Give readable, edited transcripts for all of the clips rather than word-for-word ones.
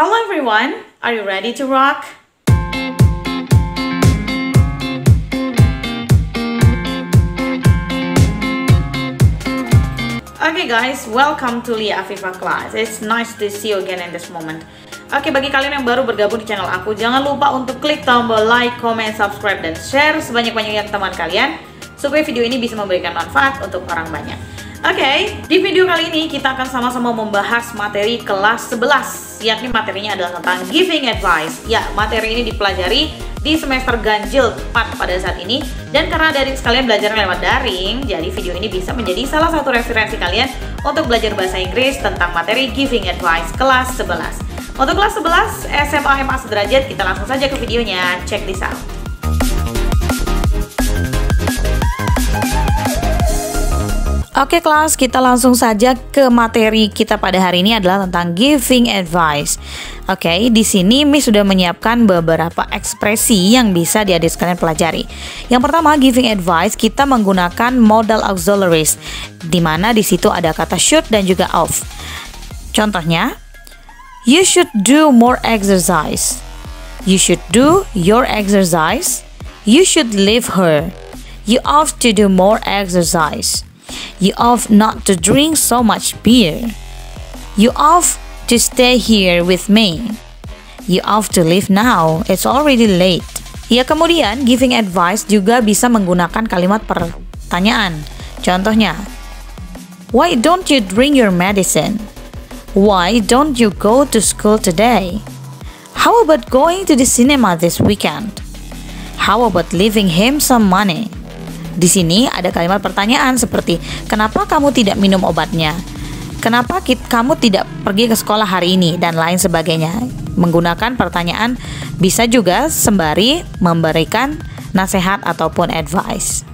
Hello everyone, are you ready to rock? Okay guys, welcome to Lia Afifa class. It's nice to see you again in this moment. Oke, bagi kalian yang baru bergabung di channel aku, jangan lupa untuk klik tombol like, comment, subscribe, dan share sebanyak-banyaknya ke teman kalian supaya video ini bisa memberikan manfaat untuk orang banyak. Oke, di video kali ini kita akan sama-sama membahas materi kelas 11, yakni materinya adalah tentang giving advice. Ya, materi ini dipelajari di semester ganjil 4 pada saat ini, dan karena adik sekalian belajar lewat daring, jadi video ini bisa menjadi salah satu referensi kalian untuk belajar bahasa Inggris tentang materi giving advice kelas 11. Untuk kelas 11 SMA MA sederajat, kita langsung saja ke videonya. Check this out. Oke kelas, kita langsung saja ke materi kita pada hari ini adalah tentang giving advice. Oke, di sini Miss sudah menyiapkan beberapa ekspresi yang bisa adik sekalian pelajari. Yang pertama, giving advice kita menggunakan modal auxiliaries, di mana di situ ada kata should dan juga of. Contohnya, you should do more exercise. You should do your exercise. You should leave her. You ought to do more exercise. You ought not to drink so much beer. You ought to stay here with me. You ought to leave now. It's already late. Ya, kemudian giving advice juga bisa menggunakan kalimat pertanyaan. Contohnya, why don't you drink your medicine? Why don't you go to school today? How about going to the cinema this weekend? How about leaving him some money? Di sini ada kalimat pertanyaan seperti, kenapa kamu tidak minum obatnya? Kenapa kamu tidak pergi ke sekolah hari ini? Dan lain sebagainya. Menggunakan pertanyaan bisa juga sembari memberikan nasihat ataupun advice.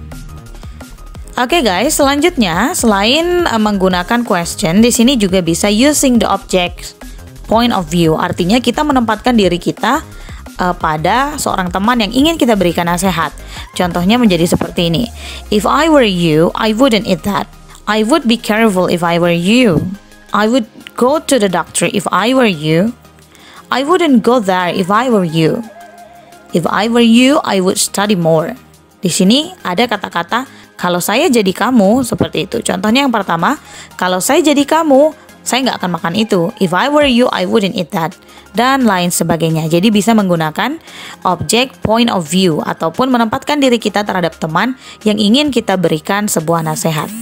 Oke guys, selanjutnya selain menggunakan question, di sini juga bisa using the object point of view. Artinya kita menempatkan diri kita pada seorang teman yang ingin kita berikan nasihat. Contohnya menjadi seperti ini. If I were you, I wouldn't eat that. I would be careful if I were you. I would go to the doctor if I were you. I wouldn't go there if I were you. If I were you, I would study more. Di sini ada kata-kata kalau saya jadi kamu, seperti itu. Contohnya yang pertama, kalau saya jadi kamu, saya nggak akan makan itu. If I were you, I wouldn't eat that. Dan lain sebagainya. Jadi bisa menggunakan object point of view ataupun menempatkan diri kita terhadap teman yang ingin kita berikan sebuah nasihat.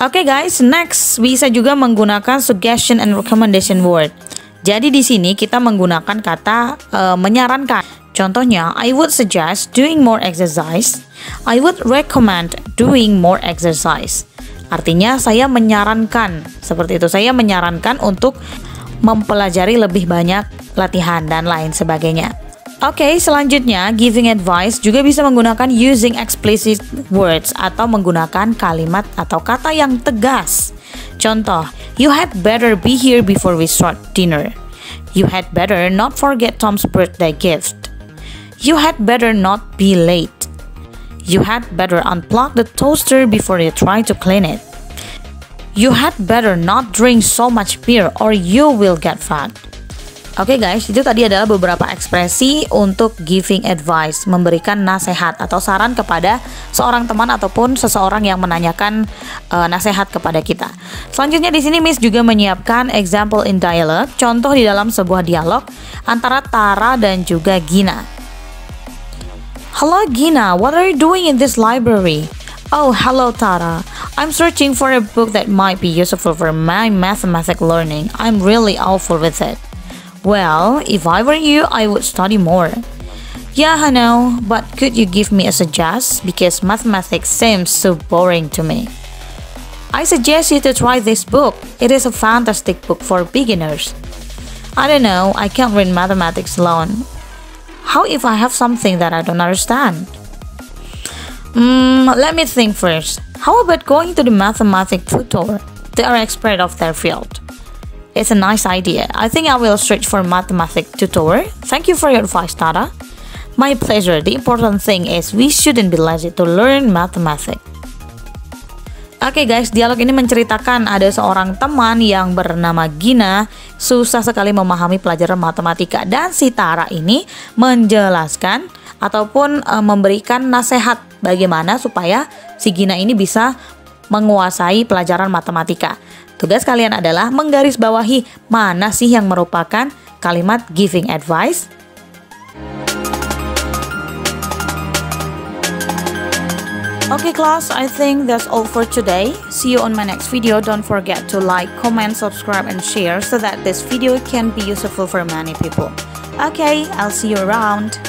Oke guys, next bisa juga menggunakan suggestion and recommendation word. Jadi di sini kita menggunakan kata menyarankan. Contohnya, I would suggest doing more exercise. I would recommend doing more exercise. Artinya saya menyarankan, seperti itu. Saya menyarankan untuk mempelajari lebih banyak latihan dan lain sebagainya. Oke, selanjutnya giving advice juga bisa menggunakan using explicit words atau menggunakan kalimat atau kata yang tegas. Contoh, you had better be here before we start dinner. You had better not forget Tom's birthday gift. You had better not be late. You had better unplug the toaster before you try to clean it. You had better not drink so much beer or you will get fat. Oke guys, itu tadi adalah beberapa ekspresi untuk giving advice, memberikan nasihat atau saran kepada seorang teman ataupun seseorang yang menanyakan nasihat kepada kita. Selanjutnya di sini Miss juga menyiapkan example in dialogue, contoh di dalam sebuah dialog antara Tara dan juga Gina. Hello Gina, what are you doing in this library? Oh, hello Tara. I'm searching for a book that might be useful for my mathematics learning. I'm really awful with it. Well, if I were you, I would study more. Yeah, I know, but could you give me a suggest? Because mathematics seems so boring to me. I suggest you to try this book. It is a fantastic book for beginners. I don't know, I can't read mathematics alone. How if I have something that I don't understand? Let me think first. How about going to the mathematics tutor? They are expert of their field. It's a nice idea. I think I will search for mathematics tutor. Thank you for your advice, Tara. My pleasure. The important thing is we shouldn't be lazy to learn mathematics. Oke guys, dialog ini menceritakan ada seorang teman yang bernama Gina susah sekali memahami pelajaran matematika, dan si Tara ini menjelaskan ataupun memberikan nasihat bagaimana supaya si Gina ini bisa menguasai pelajaran matematika. Tugas kalian adalah menggarisbawahi mana sih yang merupakan kalimat giving advice. Okay class, I think that's all for today. See you on my next video. Don't forget to like, comment, subscribe and share so that this video can be useful for many people. Okay, I'll see you around.